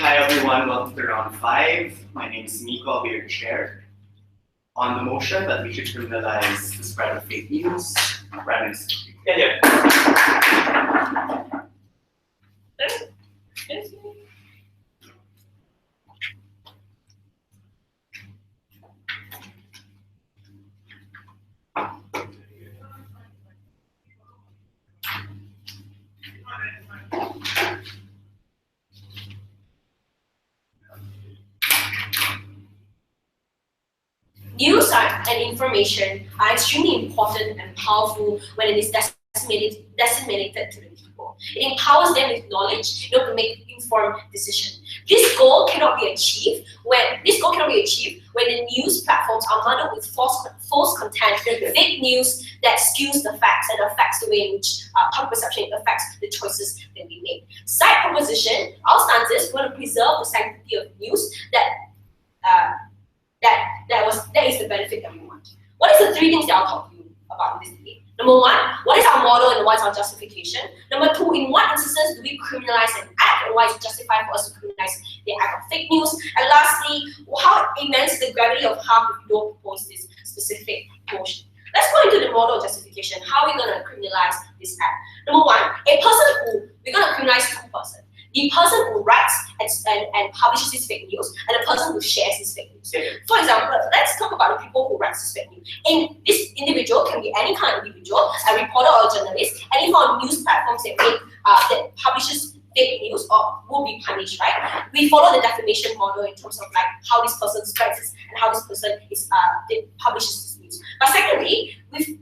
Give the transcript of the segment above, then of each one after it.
Hi everyone, welcome to round 5. My name is Nico, I'll be your chair. On the motion that we should criminalize the spread of fake news, Brandon. News and information are extremely important and powerful when it is disseminated to the people. It empowers them with knowledge, to make informed decisions. This goal cannot be achieved when the news platforms are muddled with false content, fake news that skews the facts and affects the way in which public perception affects the choices that we make. Side proposition, our stance is we want to preserve the sanctity of news that is the benefit that we want. What is the 3 things that I'll talk to you about in this debate? Number 1, what is our model and what is our justification? Number 2, in what instances do we criminalize an act and why is it justified for us to criminalize the act of fake news? And lastly, how immense the gravity of harm if we don't propose this specific portion. Let's go into the model of justification. How are we going to criminalize this act? Number 1, we're going to criminalize 2 persons. The person who writes and publishes this fake news, and the person who shares this fake news. For example, let's talk about the people who write this fake news. And this individual can be any kind of individual, a reporter or a journalist, any kind of news platforms that publishes fake news or will be punished, right? We follow the defamation model in terms of like how this person spreads this and how this person publishes this news. But secondly, we think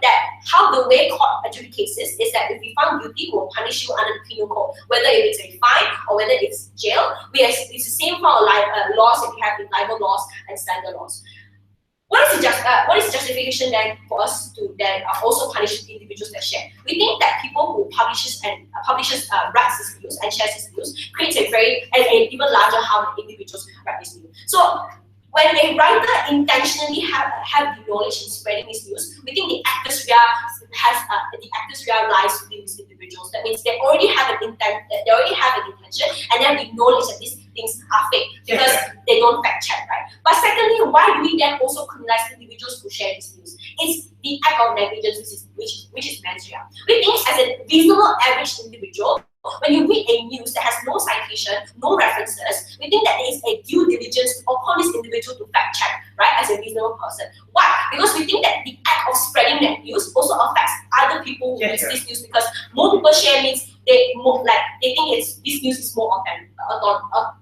that how the way court adjudicates this is that if we found guilty, we will punish you under the penal code, whether it's a fine or whether it's jail. It's the same kind of laws that we have in libel laws and slander laws. What is the justification then for us to then also punish the individuals that share? We think that people who publishes writes this news and shares this news creates an even larger harm in individuals who write this news. So when a writer intentionally have the knowledge in spreading this news, we think the actus rea lies within these individuals. That means they already have an intention, and then we knowledge that these things are fake because they don't fact check, right? But secondly, why do we then also criminalize individuals who share this news? It's the act of negligence, which is mens rea. We think as a reasonable average individual, when you read a news that has no citation, no references, we think that there is a due diligence upon this individual to fact check, right, as a reasonable person. Why? Because we think that the act of spreading that news also affects other people who read this news, because more people share means they think this news is more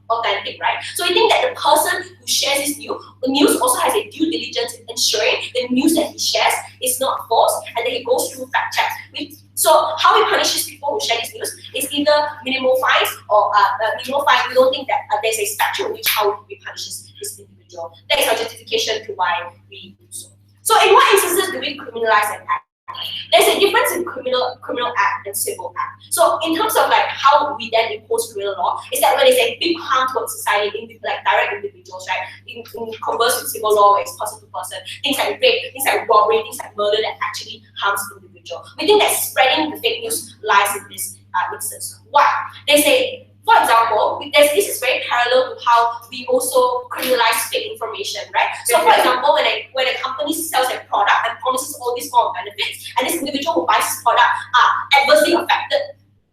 authentic, right? So we think that the person who shares this news also has a due diligence in ensuring the news that he shares is not false and that he goes through fact checks. So how we punish these people who share this news is either minimal fines or minimal fines. We don't think that there's a statute in which how we punish this individual. That is our justification to why we do so. So in what instances do we criminalize an act? There's a difference in criminal act and civil act. So in terms of like how we then impose criminal law, is that when there's a big harm towards society, like direct individuals, right? In converse with civil law, where it's person to person, things like rape, things like robbery, things like murder that actually harms the individual. We think that spreading the fake news lies in this instance. Why? They say, for example, this is very parallel to how we also criminalize fake information, right? So, for example, when a company sells a product and promises all these form of benefits, and this individual who buys this product are adversely affected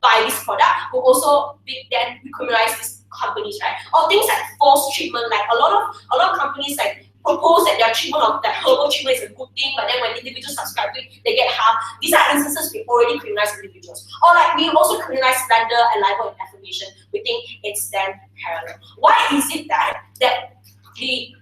by this product, will also then criminalize these companies, right? Or things like false treatment, like a lot of companies like propose that their treatment of that herbal treatment is a good thing, but then when individuals subscribe to it, they get harmed. These are instances we already criminalize individuals. Or like we also criminalize slander and libel and defamation. We think it's then parallel. Why is it that the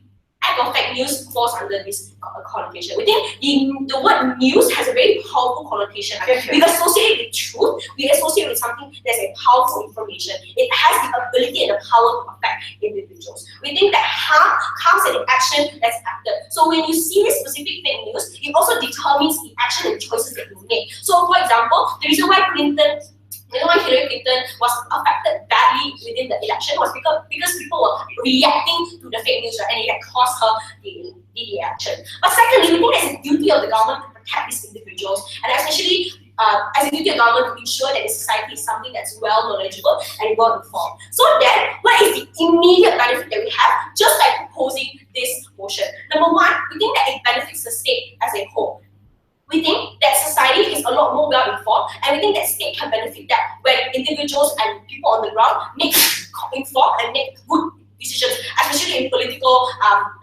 act of fake news falls under this connotation? We think the word news has a very powerful connotation. Right? We associate with truth, we associate with something that's a powerful information. It has the ability and the power to affect affect individuals. We think that harm comes in action that's acted. So when you see this specific fake news, it also determines the action and choices that you make. So for example, the reason why Hillary Clinton was affected badly within the election was because people were reacting to the fake news, right? And it had caused her the action. But secondly, we think it's a duty of the government to protect these individuals, and especially as a duty of government to ensure that the society is something that's well knowledgeable and well informed. So then, what is the immediate benefit that we have just by proposing this motion? Number one, we think that it benefits the state as a whole. We think that society is a lot more well informed, and we think that state can benefit that when individuals and people on the ground make informed and make good decisions, especially in political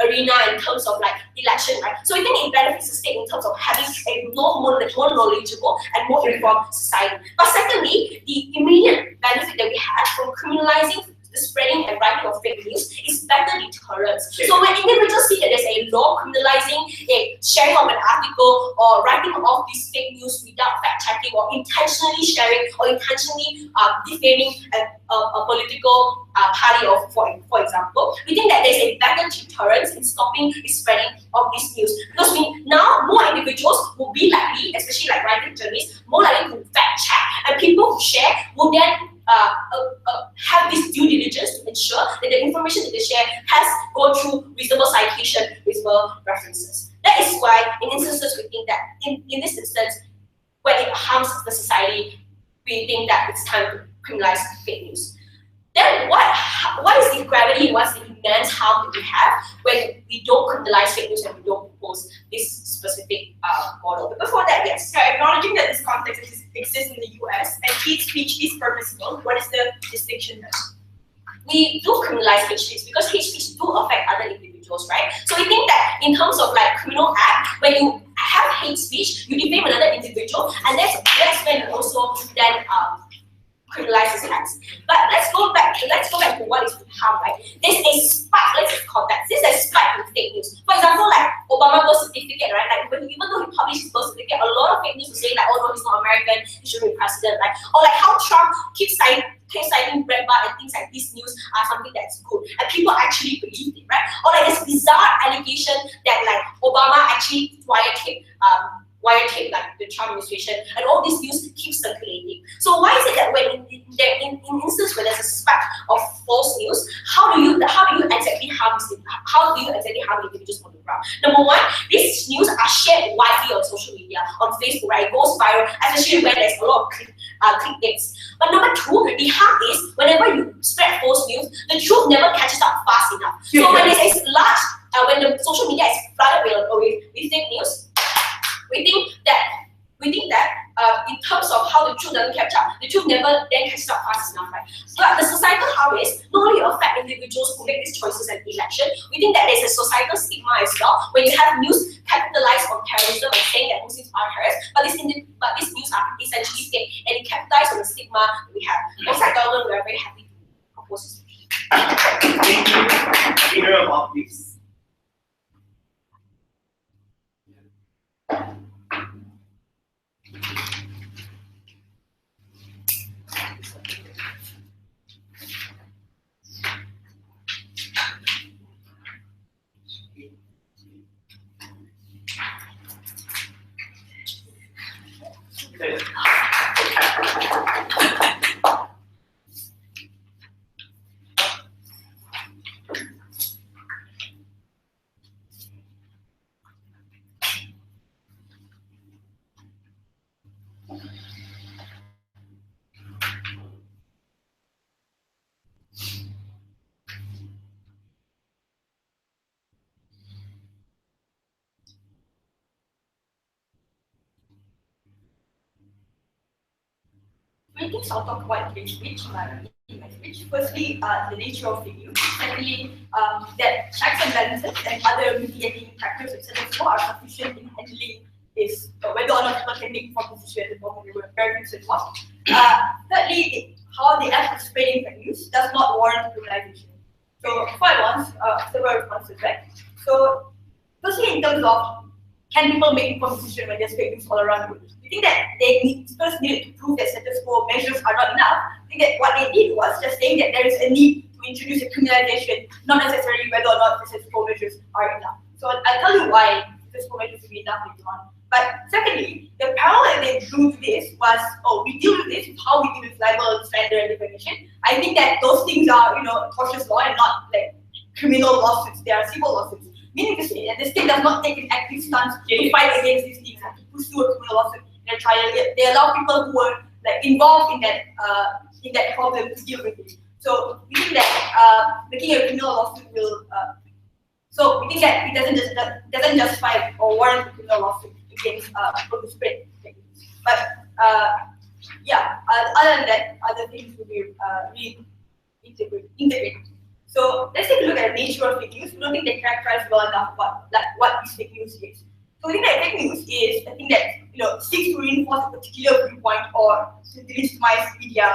arena in terms of like election, right? So we think it benefits the state in terms of having a more knowledgeable and more informed society. But secondly, the immediate benefit that we have from criminalizing the spreading and writing of fake news is better deterrence. So when individuals see that there's a law criminalizing a sharing of an article or writing of this fake news without fact checking or intentionally sharing or intentionally defaming a political party, or for example, we think that there's a better deterrence in stopping the spreading of this news, because now more individuals will be likely, especially like writing journalists, more likely to fact check, and people who share will then have this due diligence to ensure that the information that they share has gone through reasonable citation, reasonable references. That is why, in instances, we think that in this instance, when it harms the society, we think that it's time to criminalize fake news. Then what is the gravity, what's the immense harm that we have when we don't criminalize fake news and we don't propose this specific model? But before that, yes. So acknowledging that this context exists in the US and hate speech is permissible, what is the distinction there? We do criminalize hate speech because hate speech do affect other individuals, right? So we think that in terms of like criminal act, when you have hate speech, you defame another individual, and that's when you also then criminalize his acts. But let's go back to what is harm, right? There's a spike, let's just call that. There's a spike in fake news. For example, like Obama birth certificate, right? Like even though he published his birth certificate, a lot of fake news was saying like, oh no, he's not American, he shouldn't be president, right? Or like how Trump keeps citing Brett Bart and things like this news are something that's good, and people actually believe it, right? Or like this bizarre allegation that like Obama actually wiretaped like the Trump administration, and all this news keeps circulating. So why is it that when in instances where there's a spike of false news, how do you exactly harm individuals on the ground? Number one, these news are shared widely on social media, on Facebook, right? It goes viral, especially when there's a lot of clickbaits. But number two, the harm is whenever you spread false news, the truth never catches up fast enough. So when there's a large, when the social media is flooded with fake news, we think that in terms of how the truth doesn't catch up, the truth never then catches up fast enough, right? But the societal harm is not only affect individuals who make these choices at election, we think that there's a societal stigma as well, when you have news capitalized on terrorism and saying that Muslims are terrorists, but these news are essentially fake, and it capitalized on the stigma that we have. Alongside government, we are very happy to propose this. Thank you. Leader of all, please. I'll talk about hate speech in my speech. Firstly, the nature of fake news. Secondly, that checks and balances and other mitigating factors, etc., are sufficient in handling this, whether or not people can make informed decisions about the various involved. Thirdly, how the act of spreading fake news does not warrant criminalization. So, 5 several responses, right? So, firstly, in terms of can people make informed decisions when there's fake news all around you? We think that they first needed to prove that status quo measures are not enough. I think that what they did was just saying that there is a need to introduce a criminalization, not necessarily whether or not status quo measures are enough. So I'll tell you why status quo measures will be enough later on. But secondly, the parallel they drew to this was, we deal with this, how we deal with libel, slander, and defamation. I think that those things are, cautious law and not like criminal lawsuits. They are civil lawsuits. Meaning to say that the state does not take an active stance to fight against these things and to pursue a criminal lawsuit in a trial. They allow people who were like involved in that problem to deal with it. So we think that making a criminal lawsuit will. So we think that it doesn't justify or warrant a criminal lawsuit against people who spread fake news. But other than that, other things will be integrated. So let's take a look at the nature of fake news. We don't think they characterize well enough what is fake news is. So we think that fake news is a thing that seeks to reinforce a particular viewpoint or to delegitimize media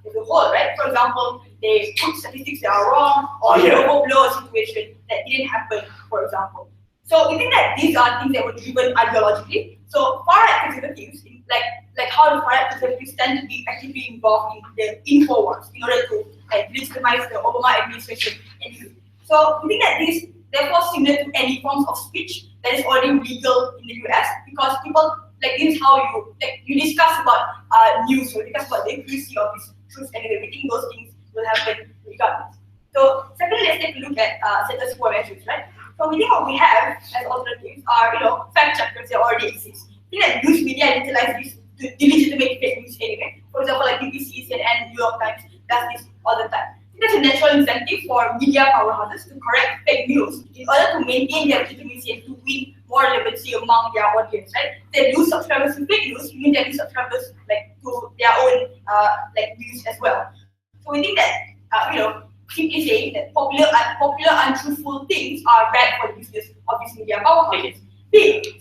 as a whole, right? For example, they put statistics that are wrong or overblow a situation that didn't happen, for example. So we think that these are things that were driven ideologically. So far-right conservatives, like how the far-right conservatives tend to be actively involved in the info wars in order to legitimize the Obama administration and youth. So we think that this therefore similar to any forms of speech that is already legal in the US, because people this is how you discuss about news or discuss about the accuracy of these truths anyway. We think those things will happen regardless. So secondly, let's take a look at status quo measures, right? So we think what we have as alternatives are fact checkers that already exist. I think that news media utilize this to delegitimate fake news anyway. For example, like BBC, CNN, New York Times does this all the time. I think that's a natural incentive for media powerhouses to correct fake news in order to maintain their legitimacy and to win more relevancy among their audience, right? They lose subscribers to fake news, meaning they lose subscribers to their own news as well. So we think that simply saying that popular untruthful things are bad for the business of these media powerhouses.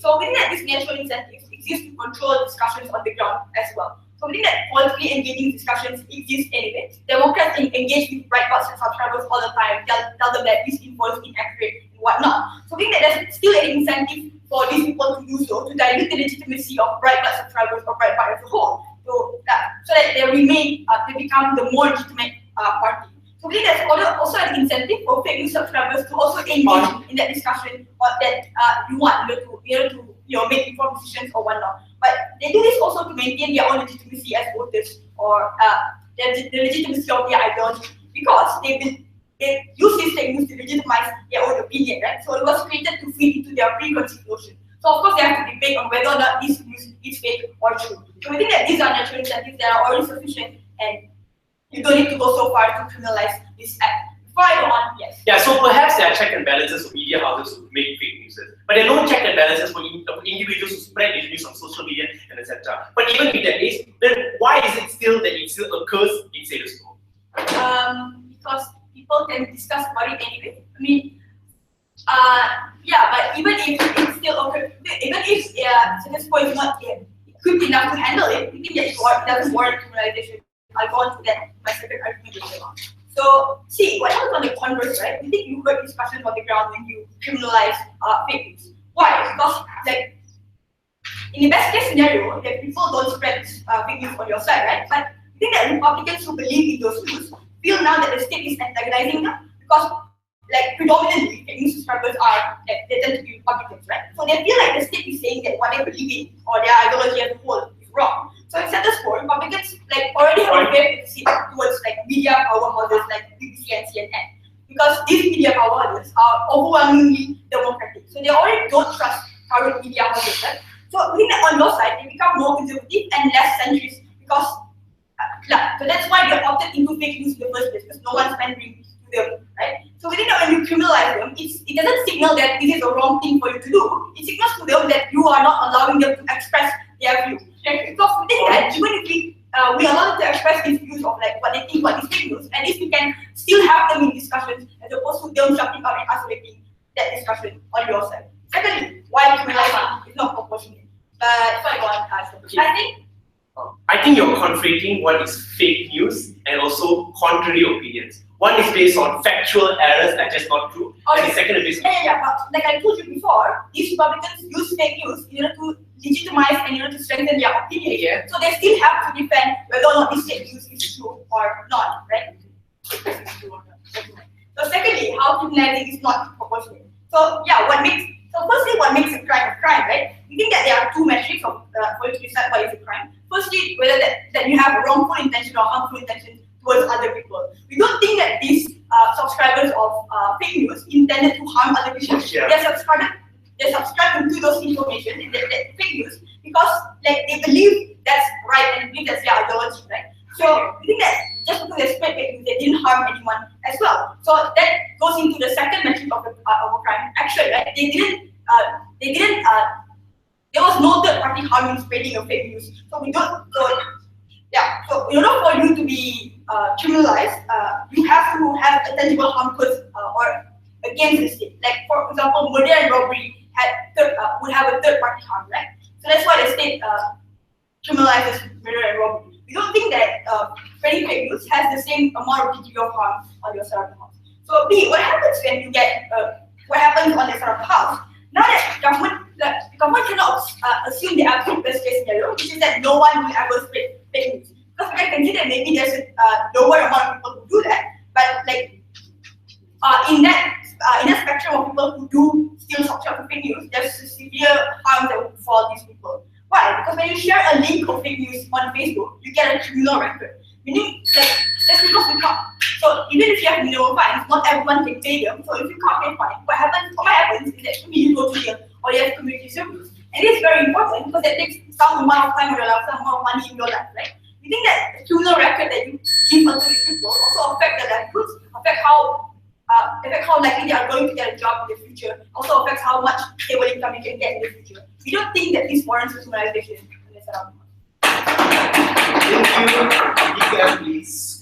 So we think that these natural incentives exist to control discussions on the ground as well. So we think that politically engaging discussions exist anyway. Democrats engage with Breitbart subscribers all the time, tell them that this info is inaccurate and whatnot. So we think that there's still an incentive for these people to do so, to dilute the legitimacy of Breitbart subscribers or Breitbart as a whole, so that they become the more legitimate party. So we think there's also an incentive for fake news subscribers to also engage in that discussion or that you want to make informed decisions or whatnot. But they do this also to maintain their own legitimacy as voters or the legitimacy of their ideology, because they use this fake news to legitimize their own opinion, right? So it was created to fit into their preconceived notion. So of course they have to debate on whether or not this news is fake or true. So we think that these are natural incentives that are already sufficient, and you don't need to go so far to criminalize this act. Before I go on, yes. Yeah, so perhaps there are check and balances for media houses who make fake news, but there are no check and balances for individuals who spread news on social media and etc. But even in that case, then why is it still that it still occurs in status quo? Because people can discuss about it anyway. I mean, but even if it's still occurs, even if status quo is not equipped enough to handle it, we think that it doesn't warrant criminalization. I'll go on to that my second argument later on. So, see, what happens on the converse, right? We think you heard discussions on the ground when you criminalize fake news. Why? Because, in the best case scenario, that people don't spread fake news on your side, right? But I think that Republicans who believe in those news feel now that the state is antagonizing them because, predominantly, fake news subscribers they tend to be Republicans, right? So they feel like the state is saying that what they believe in or their ideology as a whole is wrong. So in status quo, Republicans already have a very seat towards media powerhouses like BBC and CNN, because these media powerhouses are overwhelmingly democratic. So they already don't trust current media houses, right? So I think that on your side, they become more conservative and less centrist because so that's why they opted into fake news in the first place, because no one's pandering to them, right? So we think that when you criminalize them, it doesn't signal that this is a wrong thing for you to do. It signals to them that you are not allowing them to express their view. Because we think that even if we allow them to express these views of what they think about these fake news, at least we can still have them in discussions as opposed to them jumping out and isolating that discussion on your side. Secondly, why criminalizing is not proportionate. But sorry, go on. I think you're conflating what is fake news and also contrary opinions. One is based on factual errors that are just not true, and the second is based on... but like I told you before, these Republicans use fake news in order to legitimize and in order to strengthen their opinion. Yeah. So they still have to defend whether or not this fake news is true or not, right? how criminalizing is not proportionate. So yeah, firstly, what makes a crime, right? We think that there are two metrics of for you to decide what is a crime. Firstly, whether that you have a wrongful intention or harmful intention towards other people. We don't think that these subscribers of fake news intended to harm other people. Yeah. They're subscribing to those information, that fake news, because like they believe that's right and believe that's their ideology, right? So we think that just because they spread fake news, they didn't harm anyone as well. So that goes into the second metric of a crime, action, right? There was no third party harm in spreading of fake news. So so in order for you to be criminalized, you have to have a tangible harm or against the state. Like for example, murder and robbery would have a third party harm, right? So that's why the state criminalizes murder and robbery. We don't think that spreading fake news has the same amount of degree of harm on your surrounding house. So B, what happens when you get what happens on the surrounding house? Now that the government cannot assume the absolute best case scenario, which is that no one will ever spread fake news. Because I can see that maybe there's a lower amount of people who do that, but like in that spectrum of people who do still subscribe to fake news, there's severe harm that will befall these people. Why? Because when you share a link of fake news on Facebook, you get a criminal record. Meaning, like, that's because we can't. So even if you have minimum fines, not everyone can pay them. So if you can't pay fine, what happens is that you go to jail or you have community service. And it's very important because it takes some amount of time in your life, some amount of money in your life, right? You think that the criminal record that you give unto these people also affect their livelihoods, affect how likely they are going to get a job in the future, also affects how much stable income you can get in the future. We don't think that this warrants criminalization in this surrounding. Thank you. EPM, please.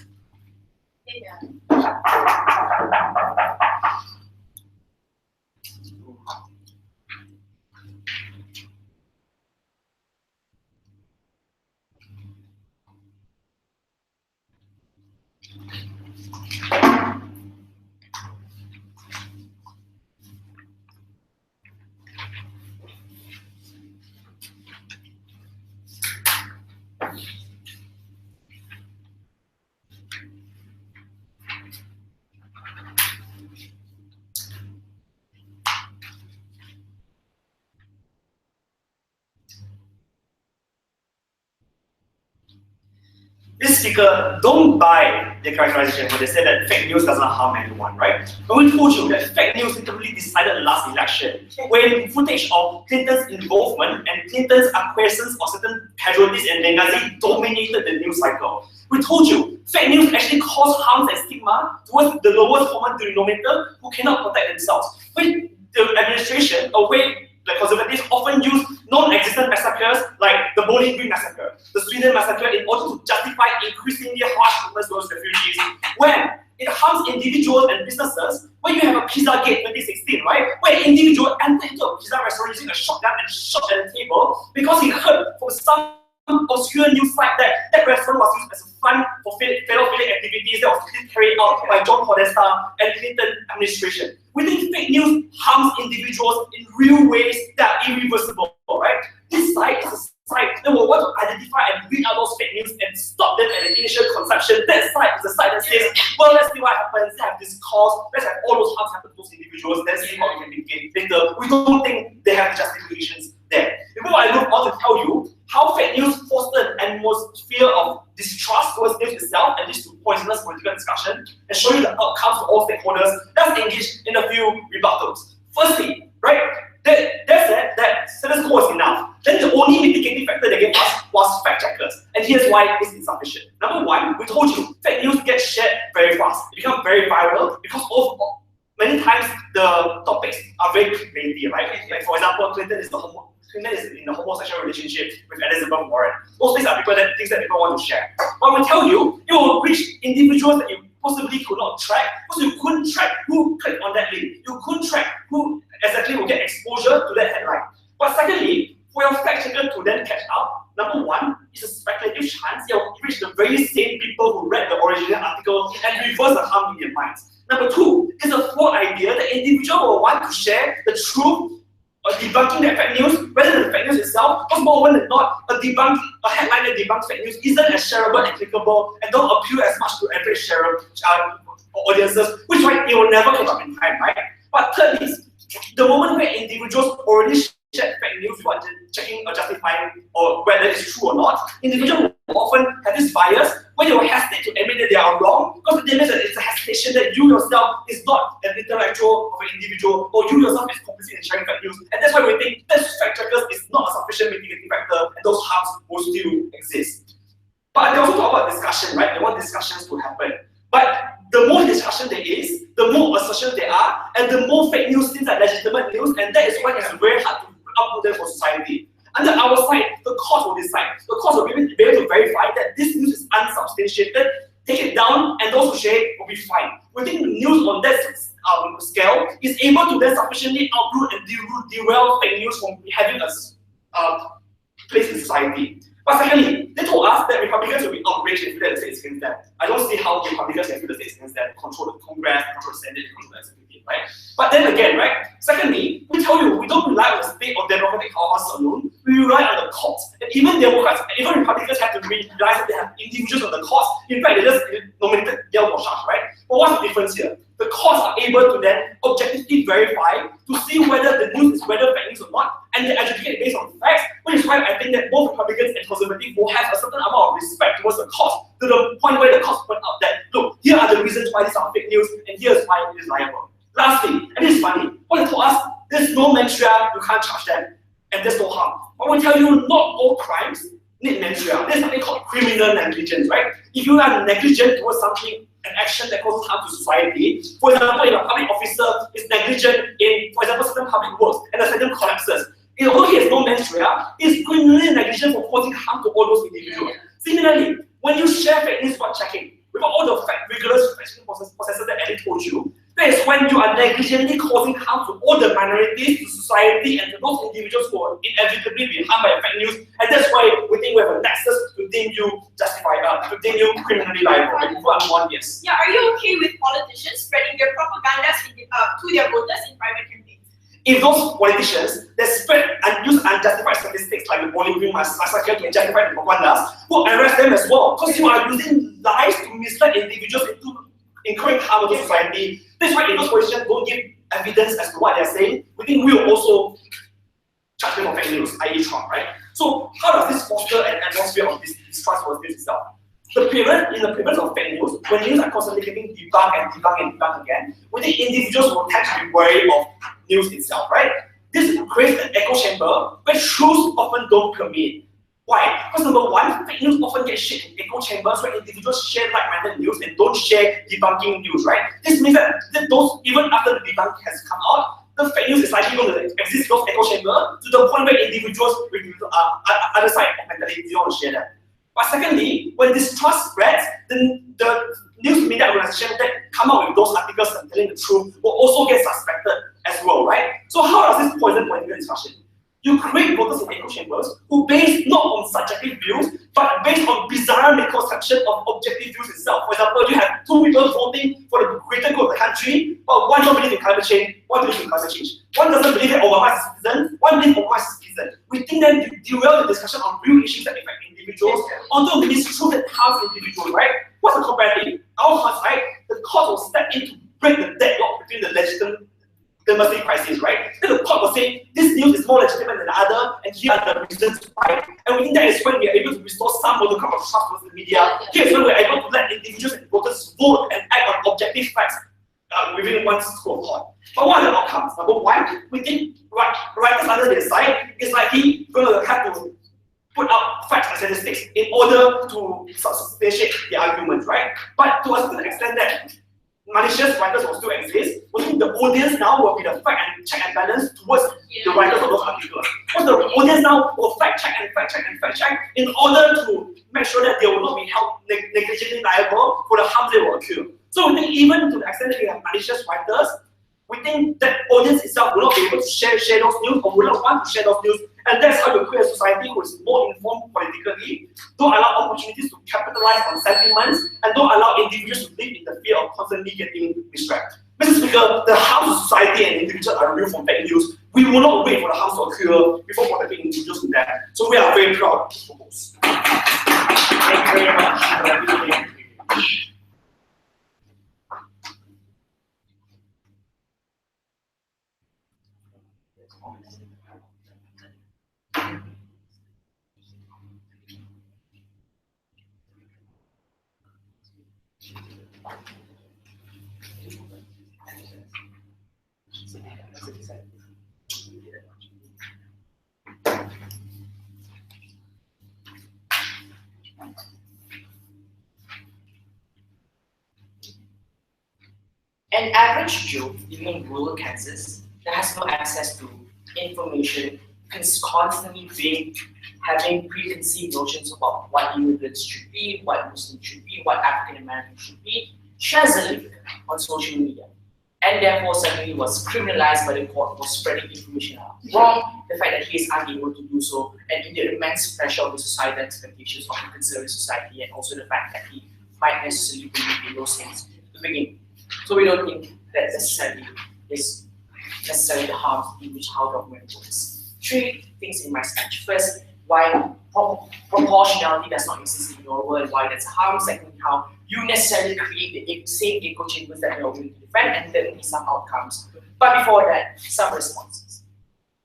This speaker, don't buy the characterization when they say that fake news doesn't harm anyone, right? When we told you that fake news literally decided the last election, when footage of Clinton's involvement and Clinton's acquiescence of certain casualties in Benghazi dominated the news cycle. We told you, fake news actually caused harm and stigma towards the lowest common denominator who cannot protect themselves. When the administration, the conservatives often use non-existent massacres like the Bowling Green massacre, the Sweden massacre in order to justify increasingly harsh treatment towards refugees. When it harms individuals and businesses, when you have a Pizza Gate 2016, right? Where an individual entered into a pizza restaurant using a shotgun and shot at the table because he heard from some obscure news site that that restaurant was used as a fund for pedophilic activities that was carried out by John Podesta and Clinton administration. We think fake news harms individuals in real ways that are irreversible, right? This site is a site that will want to identify and read out those fake news and stop them at the initial conception. That site is a site that says, well, let's see what happens, let's have this cause, let's have all those harms happen to those individuals, let's see what we can begin later. We don't think they have justifications there. Before I move on to tell you how fake news fostered an atmosphere of distrust towards news itself and leads to poisonous political discussion, and show you the outcomes for all stakeholders, let's engage in a few rebuttals. Firstly, right, they said that status quo is enough. Then the only mitigating factor they gave us was fact checkers, and here's why it's insufficient. Number one, we told you fake news gets shared very fast. It becomes very viral because many times the topics are very clickbaity, right? Like for example, Clinton is in a homosexual relationship with Elizabeth Warren. Those things are things that people want to share. But we tell you, it will reach individuals that you possibly could not track, because you couldn't track who clicked on that link. You couldn't track who exactly will get exposure to that headline. But secondly, for your fact checker to then catch up, number one, it's a speculative chance it will reach the very same people who read the original article and reverse the harm in their minds. Number two, it's a false idea that individual will want to share the truth or debunking that fake news, whether the fake news itself, because more often than not, a headline that debunks fake news isn't as shareable and clickable and don't appeal as much to average sharer audiences, which right, it will never catch up in time, right? But third is, the moment where individuals already share fake news without checking or justifying or whether it's true or not, individuals will often have this bias where they will hesitate to admit that they are wrong because they means that it's a hesitation that you yourself is not an intellectual of an individual or you yourself is complicit in sharing fake news. And that's why we think this fact checkers is not a sufficient mitigating factor and those harms will still exist. But they also talk about discussion, right? They want discussions to happen. But the more discussion there is, the more assertion there are, and the more fake news seems like legitimate news, and that is why it's very hard to upload them for society. Under our side, the court will decide. The court will be able to verify that this news is unsubstantiated, take it down, and those who share it will be fine. We think news on that scale is able to then sufficiently uproot and derail fake news from having a place in society. But secondly, they told us that Republicans will be outraged if the state is against them. I don't see how Republicans can feel the state is against them, control the Congress, control the Senate, control the executive, right? But then again, right? Secondly, we tell you we don't rely on the state or democratic powers alone. We rely on the courts. And even Democrats, even Republicans have to realize that they have individuals on the courts. In fact, they just nominated Yale Boshart, right? But what's the difference here? The courts are able to then objectively verify to see whether the news is whether fake news or not, and they adjudicate based on facts, which is why I think that both Republicans and conservatives will have a certain amount of respect towards the courts, to the point where the courts point out that, look, here are the reasons why these are fake news, and here's why it is liable. Lastly, and this is funny, what they told us, there's no mens rea, you can't charge them, and there's no harm. But we tell you, not all crimes need mens rea. There's something called criminal negligence, right? If you are negligent towards something, an action that causes harm to society. For example, if a public officer is negligent in, for example, certain public works and the system collapses, although he has no mens rea, is criminally negligent for causing harm to all those individuals. Similarly, when you share fake news without checking, without all the rigorous fact-checking processes that Eddie told you, that is when you are negligently causing harm to all the minorities, to society, and to those individuals who will inevitably be harmed by fake news. And that's why we think we have a nexus to deem you justified, to deem you criminally liable. Before I'm on, yes. Yeah, are you okay with politicians spreading their propagandas to their voters in private campaigns? If those politicians that spread and use unjustified statistics like the Bolivarian massacre to justify the propagandas, will arrest them as well, because you are using lies to mislead individuals into incurring harm to society. That's why if those politicians don't give evidence as to what they're saying, we think we will also charge them for fake news, i.e. Trump, right? So how does this foster an atmosphere of distrust towards news itself? In the prevalence of fake news, when news are constantly getting debunked again, we think individuals will tend to be wary of news itself, right? This creates an echo chamber where truths often don't permeate. Why? Because number one, fake news often gets shared in echo chambers where individuals share like-minded news and don't share debunking news, right? This means that those, even after the debunking has come out, the fake news is likely going to exist in those echo chambers to the point where individuals with other side of mentality don't want to share that. But secondly, when distrust spreads, then the news media organizations that come out with those articles and telling the truth will also get suspected as well, right? So how does this poison political discussion? You create voters in echo chambers who base not on subjective views, but based on bizarre misconception of objective views itself. For example, you have two people voting for the greater good of the country, but one don't believe in climate change, one believes in climate change. One doesn't believe that Obama is a citizen, one believes Obama is a citizen. We think that you derail the discussion on real issues that affect individuals onto a mistruth that harms individuals, right? What's the comparative? Our side, the court will step in to break the deadlock between the legitimate democracy crisis, right? Then the court will say this news is more legitimate than the other, and here are the reasons why. And we think that is when we are able to restore some modicum of trust towards the media. Here's when we are able to let individuals and voters vote and act on objective facts within one school of thought. But what are the outcomes? Number one, we think writers under their side is likely going to have to put out facts and statistics in order to substantiate the argument, right? But to a certain extent that malicious writers will still exist, we think the audience now will be the fact and check and balance towards the writers of those articles. Because the audience now will fact check in order to make sure that they will not be held negligently liable for the harm they will occur. So we think even to the extent that we have malicious writers, we think that audience itself will not be able to share those news or will not want to share those news. And that's how you create a society who is more informed politically, don't allow opportunities to capitalize on sentiments, and don't allow individuals to live in the fear of constantly getting distracted. Mr. Speaker, the harms to society and individuals are real from fake news. We will not wait for the harms to occur before protecting individuals from that. So we are very proud to propose. Thank you very much. An average Joe living in rural Kansas that has no access to information, constantly having preconceived notions about what immigrants should be, what Muslims should be, what African Americans should be, shares a link on social media, and therefore suddenly was criminalized by the court for spreading information wrong, the fact that he is unable to do so, and in the immense pressure of the societal expectations of a conservative society, and also the fact that he might necessarily believe in those things to begin. So we don't think that necessarily is necessarily the harm in which how government works. 3 things in my speech. First, why proportionality does not exist in your world, why that's a harm. Secondly, how you necessarily create the same echo chambers that you're willing to defend, and thirdly, some outcomes. But before that, some responses.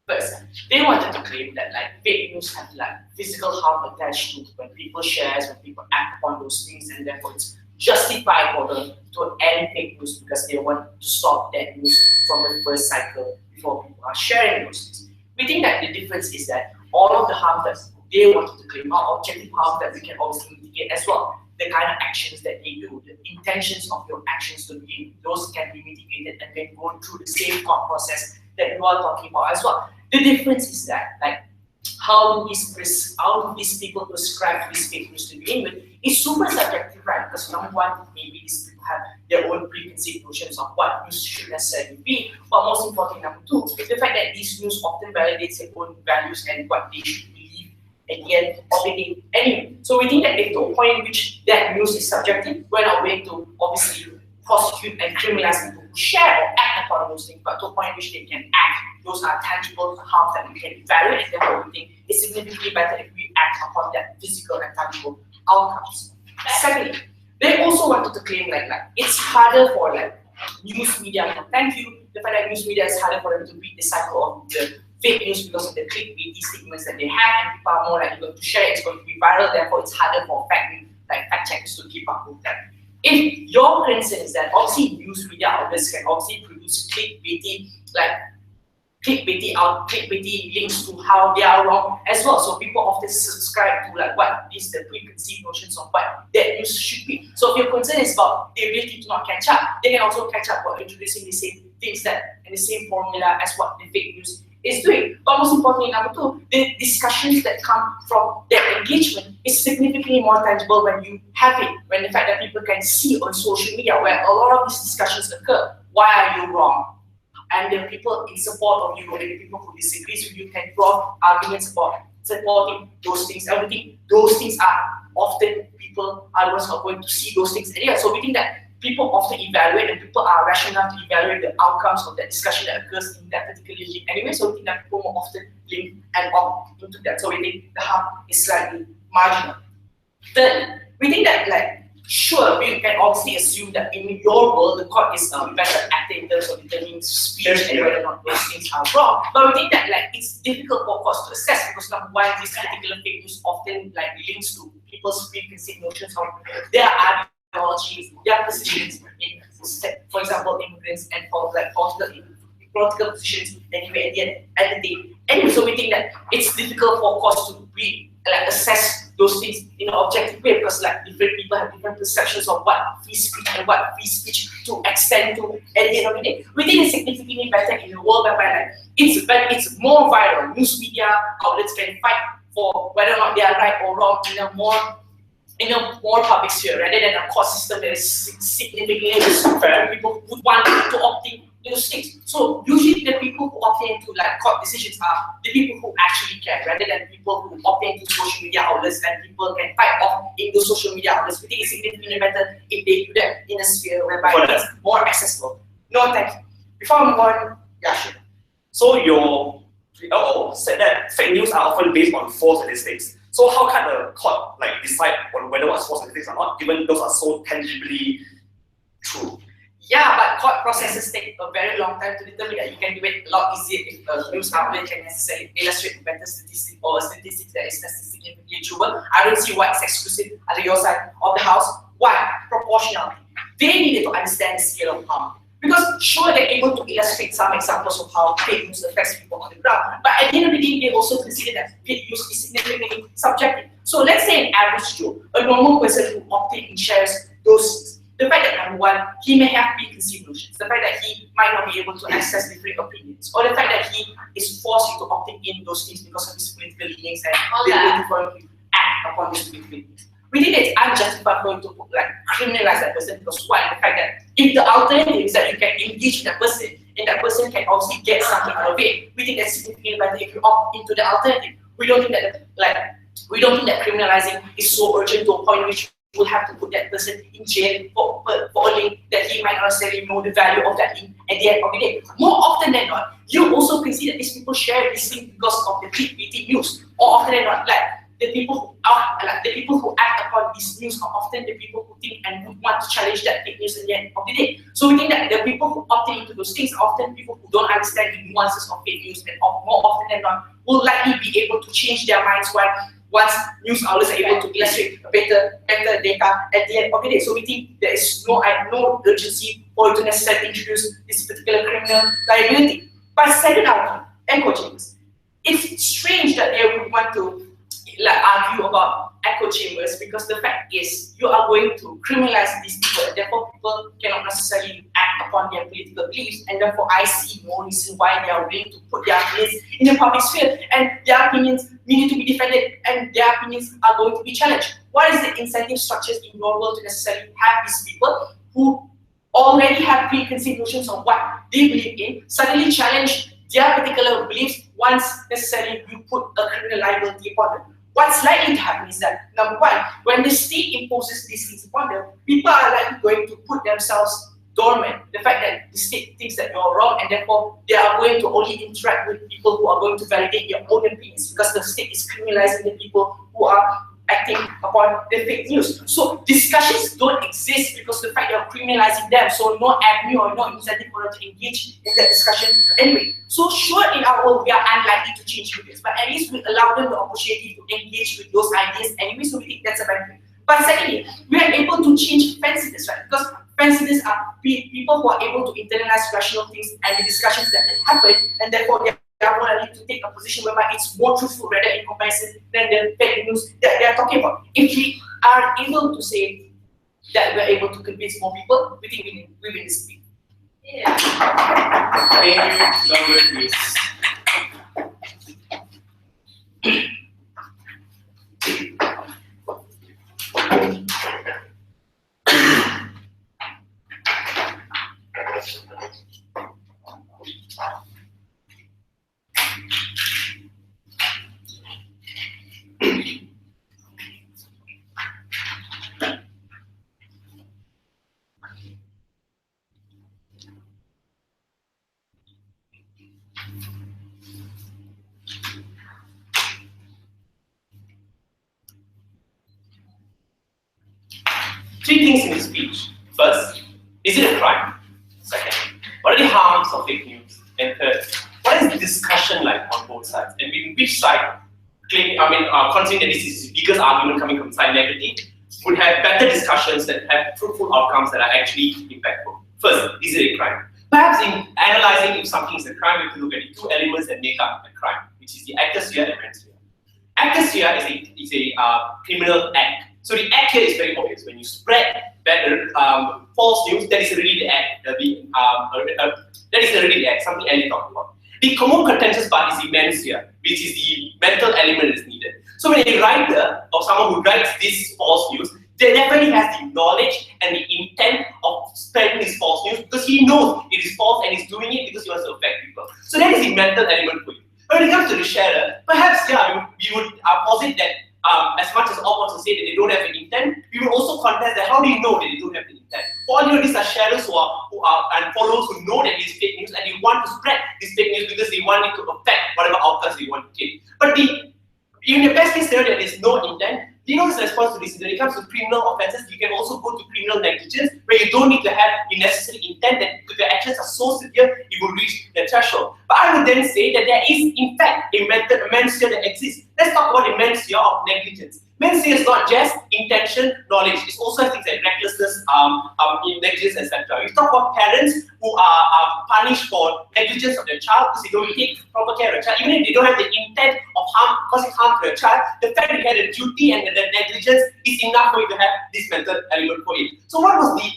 First, they wanted to claim that like fake news have like physical harm attached to when people share, when people act upon those things, and therefore it's justified for them to end fake news because they want to stop that news from the first cycle before people are sharing those things. We think that the difference is that all of the harm that they wanted to claim are objective harm that we can also mitigate as well. The kind of actions that they do, the intentions of your actions to be, those can be mitigated and then go through the same thought process that you are talking about as well. The difference is that, like, how do these people prescribe to this fake news to begin with is super subjective, right? Because number one, maybe these people have their own preconceived notions of what news should necessarily be, but most importantly, number two, is the fact that these news often validates their own values and what they should believe at the end of the day anyway. So we think that if the point in which that news is subjective, we're not going to obviously prosecute and criminalize people who share or act upon those things, but to a point in which they can act. Those are tangible harms that we can evaluate, and therefore we think it's significantly better if we act upon that physical and tangible outcomes. Secondly, they also wanted to claim like it's harder for like news media. Thank you. The fact that news media is harder for them to beat the cycle of the fake news because of the clickbaity statements that they have, and people are more likely going to share. It's going to be viral. Therefore, it's harder for fact checkers to keep up with that. If your concern is that obviously news media outlets can obviously produce clickbaity links to how they are wrong as well. So people often subscribe to like what is the preconceived notions of what that news should be. So if your concern is about the ability to not catch up, they can also catch up by introducing the same things that and the same formula as what the fake news is doing. But most importantly, number two, the discussions that come from that engagement is significantly more tangible when you have it, when the fact that people can see on social media where a lot of these discussions occur. Why are you wrong? And the people in support of you and the people who disagree with you can draw arguments about supporting those things. And we think those things are often people are not going to see those things anyway. So we think that people often evaluate and people are rational enough to evaluate the outcomes of that discussion that occurs in that particular link anyway. So we think that people more often link and opt into that. So we think the harm is slightly marginal. Then we think that sure, we can obviously assume that in your world, the court is a better actor in terms of determining speech and whether or not those things are wrong. But we think that it's difficult for courts to assess because number one, this particular fake news often links to people's preconceived notions of their ideologies, their positions in, for example, immigrants and political positions anyway at the day. Anyway, so we think that it's difficult for courts to assess those things in an objective way because different people have different perceptions of what free speech and what free speech to extend to at the end of the day. We think it's significantly better in a world whereby it's more viral. News media outlets can fight for whether or not they are right or wrong in a more public sphere rather than a court system that is significantly unfair. People would want to opt in those things. So usually the people who opt into court decisions are the people who actually care rather than people who opt into social media outlets and people can fight off in those social media outlets. We think it's significantly better if they do that in a sphere whereby it's more accessible. No, thank you. Before I move on, yeah, sure. So your said that fake news are often based on false statistics. So how can the court decide on whether what's false statistics or not, given those are so tangibly true? Yeah, but court processes take a very long time to determine that. You can do it a lot easier if a news outlet can necessarily illustrate better statistics or statistics that is statistically true. I don't see why it's exclusive at your side of the house. Why? Proportionality. They needed to understand the scale of harm. Because sure, they're able to illustrate some examples of how fake news affects people on the ground, but at the end of the day, they also consider that fake news is significantly subjective. So let's say an average Joe, a normal person who often shares those, the fact that number one, he may have preconceived notions, the fact that he might not be able to access different opinions, or the fact that he is forced into opting in those things because of his political leanings and the ability for him to act upon these political leanings. We think it's unjustified for you to criminalize that person because why? The fact that if the alternative is that you can engage with that person and that person can obviously get something out of it, we think that's significantly better if you opt into the alternative. We don't think that criminalizing is so urgent to a point in which you will have to put that person in jail for only that he might not necessarily know the value of that thing at the end of the day. More often than not, you also can see that these people share these things because of the clickbaity news. Or often than not, the people who act upon these news are often the people who think and would want to challenge that fake news at the end of the day. So we think that the people who opt into those things are often people who don't understand the nuances of fake news and more often than not will likely be able to change their minds once news outlets are able to illustrate better data at the end of the day. So we think there is no urgency for you to necessarily introduce this particular criminal liability. But second outcome, echo chambers. It's strange that they would want to argue about echo chambers because the fact is you are going to criminalize these people and therefore people cannot necessarily act upon their political beliefs and therefore I see no reason why they are willing to put their opinions in the public sphere and their opinions need to be defended and their opinions are going to be challenged. What is the incentive structures involved to necessarily have these people who already have preconceived notions of what they believe in suddenly challenge their particular beliefs once necessarily you put a criminal liability upon them? What's likely to happen is that, number one, when the state imposes these things upon them, people are likely going to put themselves dormant. The fact that the state thinks that you're wrong and therefore they are going to only interact with people who are going to validate their own opinions because the state is criminalizing the people who are acting upon the fake news. So discussions don't exist because the fact you're criminalizing them, so no avenue or no incentive for them to engage in that discussion anyway. So sure, in our world, we are unlikely to change with this, but at least we allow them the opportunity to engage with those ideas anyway, so we think that's a benefit. But secondly, we are able to change fence-sitters, right? Because fence-sitters are people who are able to internalize rational things and the discussions that happen, and therefore they are more likely to take a position whereby it's more truthful rather in comparison than the fake news that they are talking about. If we are able to say that we're able to convince more people, we think we win this debate. Yeah. Thank you, Robert, please. Three things in his speech. First, is it a crime? Second, what are the harms of fake news? And third, what is the discussion like on both sides? And which side, considering that this is the biggest argument coming from side negative, would have better discussions that have fruitful outcomes that are actually impactful. First, is it a crime? Perhaps in analyzing if something is a crime, we have to look at the two elements that make up a crime, which is the actor sphere and rent sphere. Actor sphere is a criminal act. So the act here is very obvious. When you spread false news, that is already the act. That is already the act, something Ellie talked about. The common contentious part is the manosphere, which is the mental element that is needed. So when a writer or someone who writes this false news, they definitely has the knowledge and the intent of spreading this false news because he knows it is false and he's doing it because he wants to affect people. So that is the mental element for you. But when it comes to the sharer, perhaps we would posit that as much as all wants to say that they don't have an intent, we will also contest that how do you know that they don't have an intent? For all you know, these are sharers who are and followers who know that it is fake news and they want to spread this fake news because they want it to affect whatever outcomes they want to take. But in the best case scenario, there is no intent. You know, his response to this is when it comes to criminal offences, you can also go to criminal negligence where you don't need to have the necessary intent that actions are so severe, it will reach the threshold. But I would then say that there is, in fact, a mens rea that exists. Let's talk about the mens rea of negligence. Mens rea is not just intention, knowledge. It's also things like recklessness, negligence, etc. We talk about parents who are punished for negligence of their child because they don't take proper care of their child, even if they don't have the intent of causing harm to their child. The fact that they had a duty and the negligence is enough for you to have this mental element for it. So what was the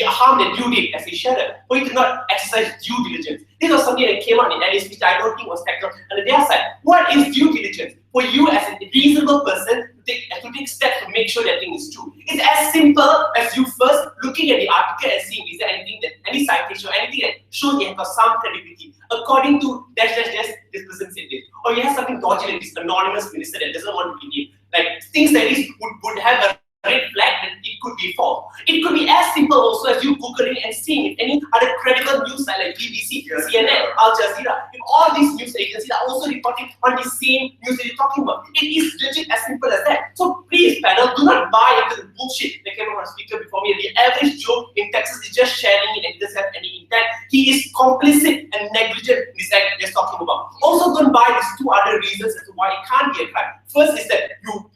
harm that you did as a sharer, for you to not exercise due diligence? This was something that came out in Alice, which I don't think was tackled on their side. What is due diligence? For you as a reasonable person to take steps to make sure that thing is true. It's as simple as you first looking at the article and seeing is there anything that, any citation or anything that shows it has some credibility. According to this person said this. Or you have something dodgy like this anonymous minister that doesn't want to be named. Like things like this would have a red flag that it could be false. It could be as simple also as you Googling and seeing if any other credible news site like BBC, CNN, Al Jazeera, if all these news agencies are also reporting on the same news that you're talking about. It is legit as simple as that. So please, panel, do not buy into the bullshit that came from a speaker before me. The average Joe in Texas is just sharing it and he doesn't have any intent. He is complicit and negligent in this act that he's talking about. Also, don't buy these two other reasons as to why it can't be a crime. First is that you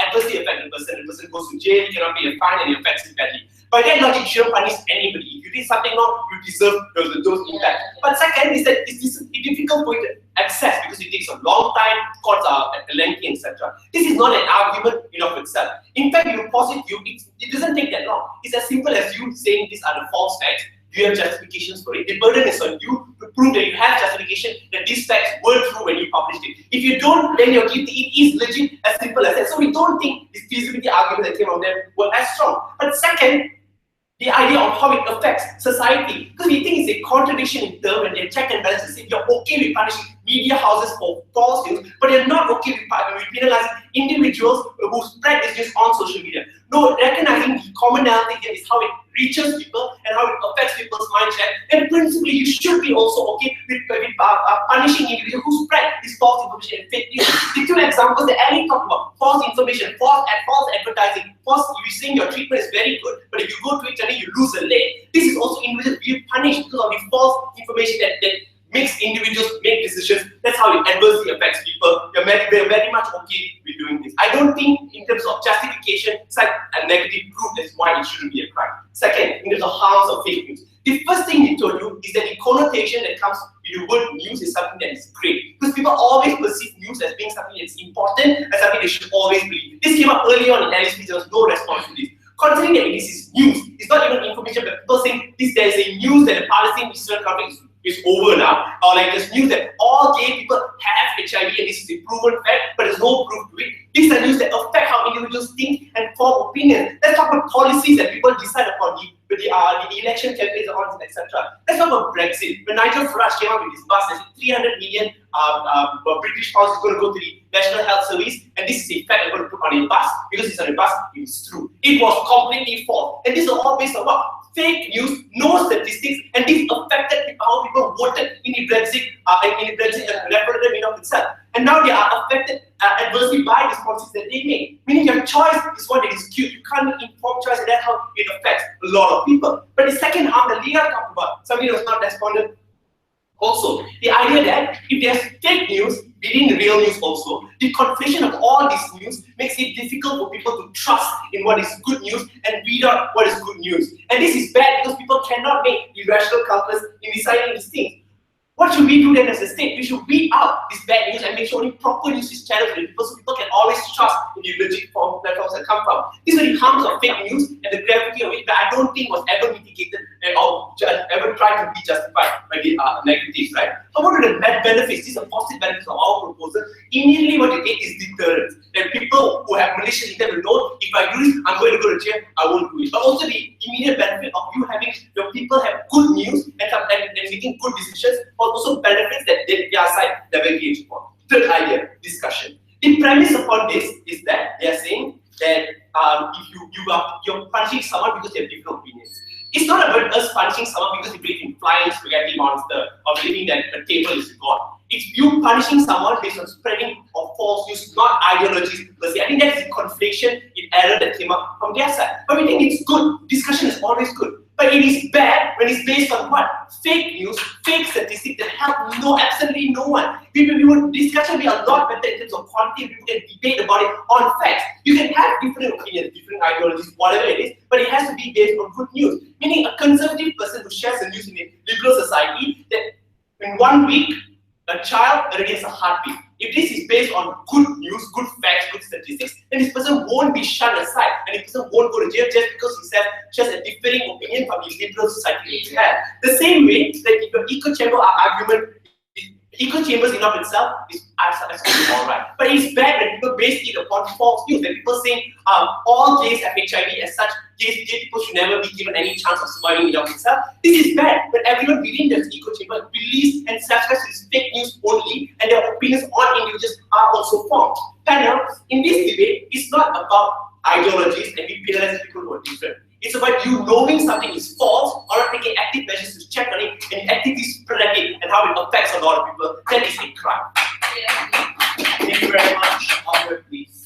adversely affect the person goes to jail, you cannot pay a fine, and it affects it badly. By that logic, you shouldn't punish anybody. If you did something wrong, you deserve those impacts. But second is that it's difficult for you to access because it takes a long time, courts are lengthy, etc. This is not an argument in of itself. In fact, you posit it doesn't take that long. It's as simple as you saying these are the false facts. You have justifications for it. The burden is on you to prove that you have justification that these facts were true when you published it. If you don't, then you're guilty. It is legit, as simple as that. So we don't think this feasibility argument that came out there were as strong. But second, the idea of how it affects society. Because we think it's a contradiction in term and they check and balance and say you're okay with punishing media houses for false news, but you're not okay with penalizing individuals who spread this news on social media. No, recognizing the commonality here is how it reaches people and how it affects people's mindset. And principally, you should be also okay with punishing individuals who spread this false information and fake news. The two examples that Ali talked about: false information, false advertising, false. You're saying your treatment is very good, but if you go to it and you lose a leg, this is also individuals being punished because of the false information that makes individuals make decisions. That's how it adversely affects people. We're very much okay with doing this. I don't think in terms of justification, it's like a negative proof that's why it shouldn't be a crime. Second, in terms of harms of fake news. The first thing we told you is that the connotation that comes with the word news is something that is great. Because people always perceive news as being something that's important and something they should always believe. This came up early on in LSP, there was no response to this. Considering that this is news, it's not even information, but people saying there is a news that the Palestinian Israel conflict is over now, or like there's news that all gay people have HIV and this is a proven fact, but there's no proof to it. These are news that affect how individuals think and form opinions. Let's talk about policies that people decide upon, the election campaigns and etc. Let's talk about Brexit. When Nigel Farage came up with his bus, there's 300 million British pounds is going to go to the National Health Service, and this is a fact I'm going to put on a bus because it's on a bus. It's true. It was completely false, and this is all based on what? Fake news, no statistics, and this affected how people voted in the Brexit referendum in of itself. And now they are affected adversely by the policies that they make. Meaning your choice is what it is cute. You can't make informed choice, and that's how it affects a lot of people. But the second harm that Leah talked about, something that was not responded. Also, the idea that if there's fake news within real news also, the conflation of all this news makes it difficult for people to trust in what is good news and read out what is good news. And this is bad because people cannot make irrational calculus in deciding these things. What should we do then as a state? We should weed out this bad news and make sure only proper news is channeled to the people so people can always trust in the legit platforms that come from. These are the harms of fake news and the gravity of it that I don't think was ever mitigated or ever tried to be justified by the negatives, right? So what are the benefits? These are positive benefits of our proposal. Immediately what you get is deterrence. That people who have malicious intent will know, if I do this, I'm going to go to jail, I won't do it. But also the immediate benefit of you having your people have good news and making good decisions, also benefits that their side never engaged for. Third idea, discussion. The premise upon this is that they are saying that if you're punishing someone because they have different opinions. It's not about us punishing someone because they believe in flying spaghetti monster or believing that the table is God. It's you punishing someone based on spreading of false news, not ideologies per se. I think that's the conflation in error that came up from their side. But we think it's good. Discussion is always good. But it is bad when it's based on what? fake news, fake statistics that help absolutely no one. Discussion will be a lot better in terms of quality. People can debate about it on facts. You can have different opinions, different ideologies, whatever it is, but it has to be based on good news. Meaning a conservative person who shares the news in a liberal society, that in 1 week, a child already has a heartbeat. If this is based on good news, good facts, good statistics, then this person won't be shut aside, and this person won't go to jail just because he says just a differing opinion from his liberal society that he has. The same way that if your echo chamber argument, echo chambers in of itself is absolutely alright. But it's bad when people base it upon false news. When people saying all gays have HIV as such, gay people should never be given any chance of surviving in of itself. This is bad. But everyone within the echo chamber believes and subscribes to this fake news only, and their opinions on individuals are also formed. Panel, in this debate, it's not about ideologies and we penalize people who are different. It's about you knowing something is false or not taking active measures to check on it and actively spread it and how it affects a lot of people. That is a crime. Yeah. Thank you very much. Onward, please.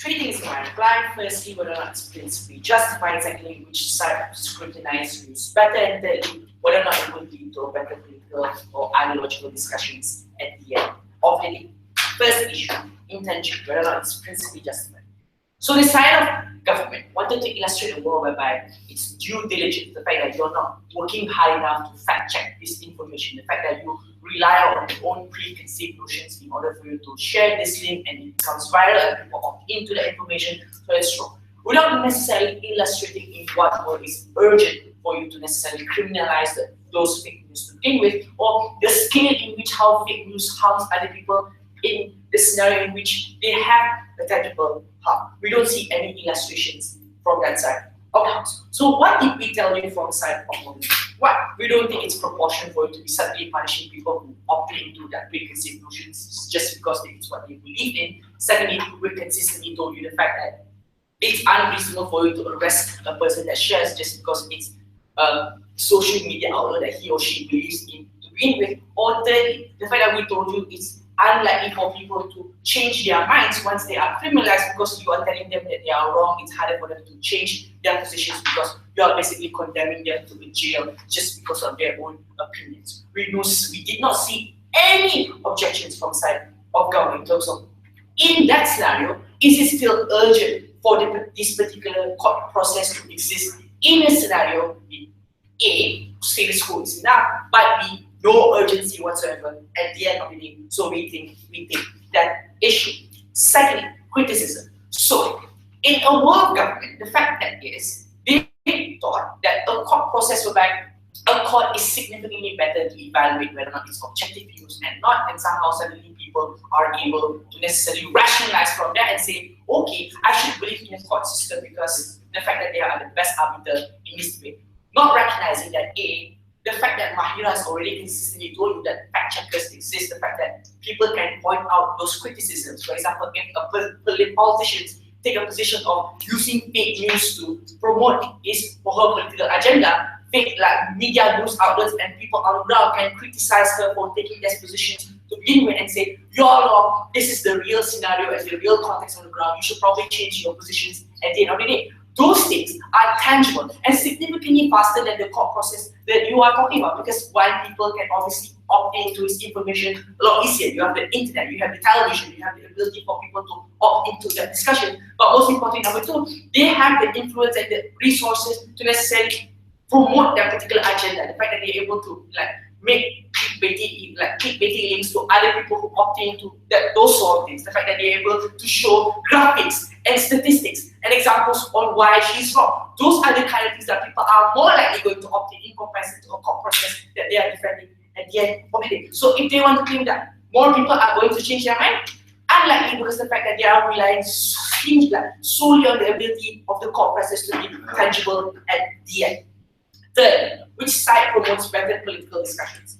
Three things might apply. Firstly, whether or not it's principally justified, exactly which side to scrutinize news better, and thirdly, whether or not it would lead to a better political or ideological discussions at the end of the day. First issue, intention, whether or not it's principally justified. So the side of government wanted to illustrate a world whereby it's due diligence, the fact that you're not working hard enough to fact check this information, the fact that you rely on your own preconceived notions in order for you to share this link and it becomes viral and people opt into the information, so it's true. Without necessarily illustrating in what way is urgent for you to necessarily criminalize those fake news to begin with, or the scale in which how fake news harms other people in the scenario in which they have a tangible harm. We don't see any illustrations from that side of the house. So what did we tell you from the side of modeling? What? We don't think it's proportional for you to be suddenly punishing people who opt into that preconceived notions just because it's what they believe in. Secondly, we consistently told you the fact that it's unreasonable for you to arrest a person that shares just because it's a social media outlet that he or she believes in to begin with. Or thirdly, the fact that we told you it's unlikely for people to change their minds once they are criminalized because you are telling them that they are wrong. It's harder for them to change their positions because you are basically condemning them to a jail just because of their own opinions. We did not see any objections from side of government in terms of, in that scenario, is it still urgent for this particular court process to exist in a scenario A, status quo is enough, but B, no urgency whatsoever at the end of the day. So we think that issue. Secondly, criticism. So in a world government, the fact that is they thought that a court process whereby a court is significantly better to evaluate whether or not it's objective views and not, and somehow suddenly people are able to necessarily rationalize from that and say, okay, I should believe in the court system because the fact that they are the best arbiter in this debate. Not recognizing that A, the fact that Mahira has already consistently told you that fact checkers exist, the fact that people can point out those criticisms. For example, if politicians take a position of using fake news to promote his or her political agenda, fake like media news outlets and people on the ground can criticize her for taking those positions to begin with and say, you're wrong, this is the real scenario and the real context on the ground, you should probably change your positions at the end of the day. Those things are tangible and significantly faster than the court process that you are talking about, because while people can obviously opt into this information a lot easier, you have the internet, you have the television, you have the ability for people to opt into that discussion, but most importantly, number two, they have the influence and the resources to necessarily promote their particular agenda. The fact that they're able to make clickbaity links to other people who opt into those sort of things. The fact that they're able to show graphics and statistics and examples on why she's wrong. Those are the kind of things that people are more likely going to opt in comparison to a court process that they are defending at the end of the day. So if they want to claim that more people are going to change their mind, unlikely, because the fact that they are relying solely on the ability of the court process to be tangible at the end. Third, which side promotes better political discussions?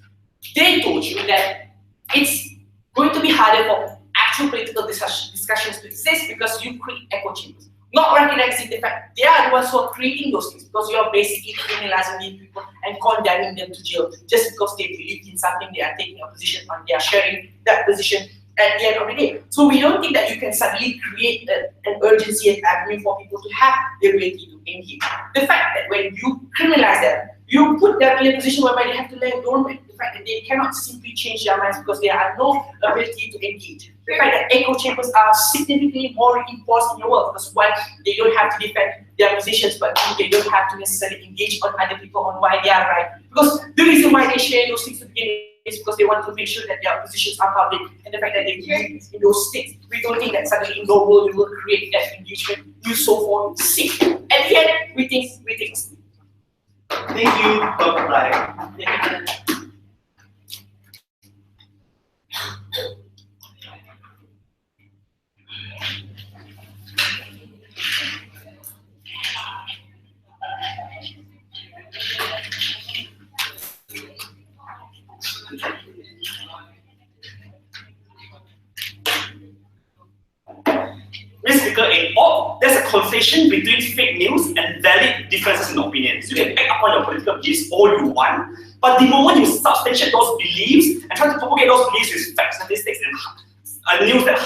They told you that it's going to be harder for actual political discussions to exist because you create echo chambers. Not recognizing the fact they are the ones who are creating those things, because you are basically criminalizing these people and condemning them to jail just because they believe in something, they are taking a position on, they are sharing that position at the end of the day. So we don't think that you can suddenly create an urgency and avenue for people to have the ability to engage. The fact that when you criminalize them, you put them in a position whereby they have to learn dormant. The fact that they cannot simply change their minds because they have no ability to engage. The fact that echo chambers are significantly more reinforced in your world, because one, they don't have to defend their positions, but two, they don't have to necessarily engage on other people on why they are right. Because the reason why they share those things to begin with is because they want to make sure that their positions are public, and the fact that they believe in those things. We don't think that suddenly in the world you will create that engagement you so far seek. At the end, we think. Thank you, Dr. Brian. Mr. Speaker, in all, there's a conversation between fake news and valid differences in opinions. You can act upon your political beliefs all you want, but the moment you substantiate those beliefs and try to propagate those beliefs with facts, statistics, and news that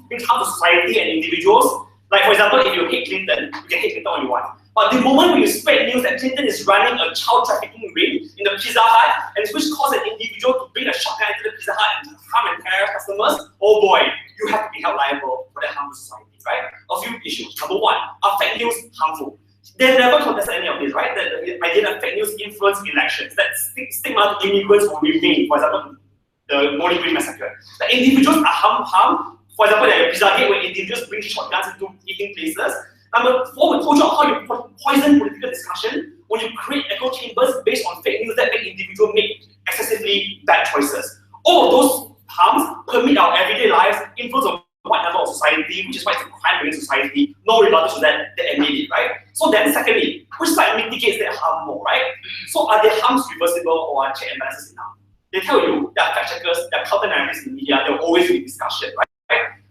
brings harm to society and individuals, Like for example, if you hate Clinton, you can hate Clinton all you want. But the moment when you spread news that Clinton is running a child trafficking ring in the Pizza Hut, and which caused an individual to bring a shotgun into the Pizza Hut and harm and terrorize customers, oh boy, you have to be held liable for that harm to society, right? A few issues. Number one, are fake news harmful? They never contested any of this, right? The idea that fake news influence elections, that stigma to immigrants will remain, for example, the Bowling Green massacre. The individuals are harmed. For example, there are Pizza Gate where individuals bring shotguns into eating places. Number four, we told you how you poison political discussion when you create echo chambers based on fake news that make individuals make excessively bad choices. All of those harms permit our everyday lives, influence on white number of society, which is why it's a crime against society. No rebuttal to that, they admit it, right? So then secondly, which side mitigates that harm more, right? So are the harms reversible or are check and balances enough? They tell you that fact checkers, that counter narratives in media, there will always be discussion, right?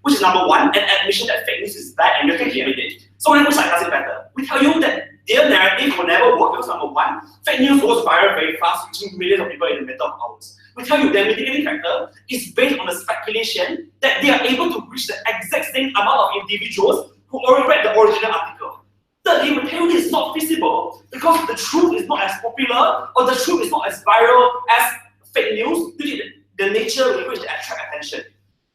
Which is number one, an admission that fake news is bad and you can admit it. So which side does it better? We tell you that their narrative will never work because number one, fake news goes viral very fast, reaching millions of people in a matter of hours. We tell you that mitigating factor is based on the speculation that they are able to reach the exact same amount of individuals who already read the original article. Thirdly, we tell you this is not feasible because the truth is not as popular or the truth is not as viral as fake news due to the nature with which they attract attention.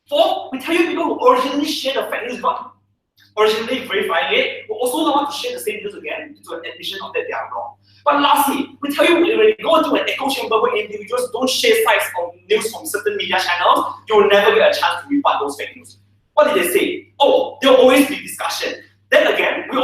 Fourth, we tell you people who originally share the fake news not originally verifying it will also not want to share the same news again to an admission of that they are wrong. But lastly, we tell you when you go into an echo chamber where individuals don't share sites of news from certain media channels, you will never get a chance to rebut those fake news. What did they say? Oh, there will always be discussion. Then again, we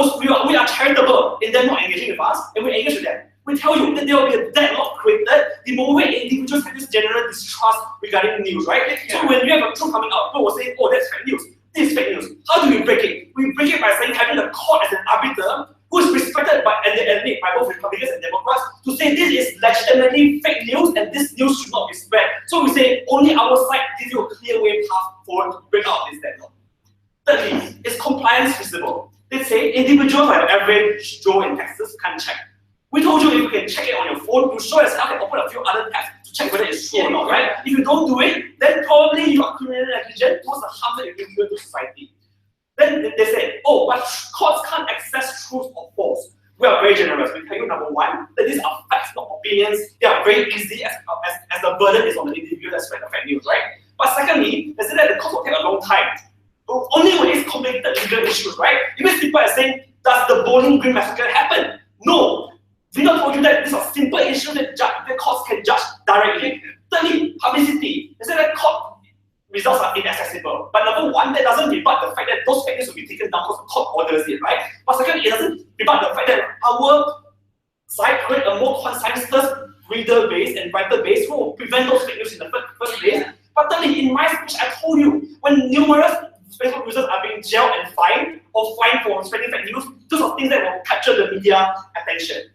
are charitable in them not engaging with us, and we engage with them. We tell you that there will be a deadlock created the moment individuals have this general distrust regarding news, right? So when you have a truth coming out, people will say, oh, that's fake news. This is fake news. How do we break it? We break it by saying having the court as an arbiter who is respected by and admitted by both Republicans and Democrats to say this is legitimately fake news and this news should not be spread. So we say only our side gives you a clear way path forward to break out of this deadlock. Thirdly, is compliance feasible? They say individuals like the average Joe in Texas can't check. We told you if you can check it on your phone, you sure as hell can open a few other tabs to check whether it's true or not, right? If you don't do it, then probably you are criminally negligent towards the harm that you can do to society. Then they say, oh, but courts can't access truth or false. We are very generous. We tell you, number one, that these are facts, not opinions. They are very easy as the burden is on the individual that spread the fake news, right? But secondly, they say that the court will take a long time. Only when it's complicated legal issues, right? Even people are saying, does the Bowling Green massacre happen? No. We not told you that this is a simple issue that the courts can judge directly. Thirdly, publicity. They say that court results are inaccessible. But number one, that doesn't rebut the fact that those fake news will be taken down because the court orders it, right? But second, it doesn't rebut the fact that our side create a more conscientious reader base and writer base who will prevent those fake news in the first place. But thirdly, in my speech, I told you, when numerous Facebook users are being jailed and fined or fined for spreading fake news, those are things that will capture the media attention.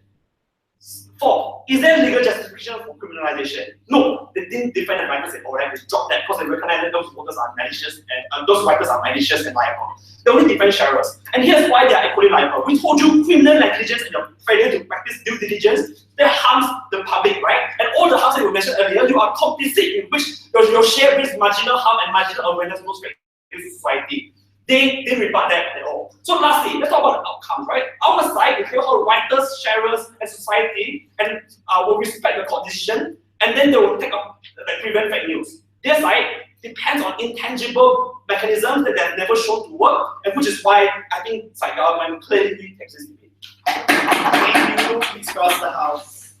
Four, is there legal justification for criminalization? No, they didn't defend the writers and alright, they dropped that because they recognize that those voters are malicious and those writers are malicious and liable. They only defend sharers. And here's why they are equally liable. We told you criminal negligence and your failure to practice due diligence, that harms the public, right? And all the harms that you mentioned earlier, you are complicit in which your share brings marginal harm and marginal awareness to society. They didn't rebut that at all. So lastly, let's talk about the outcomes, right? Our side, we hear how writers, sharers, and society will respect the court decision, and then they will take up prevent fake news. Their side depends on intangible mechanisms that they have never shown to work, and which is why I think side government clearly exists. Thank you. Please cross the house.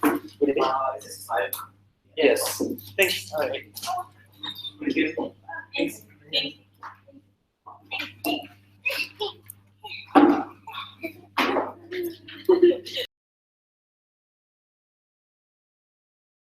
Is this time? Yes. Thanks. All right. It's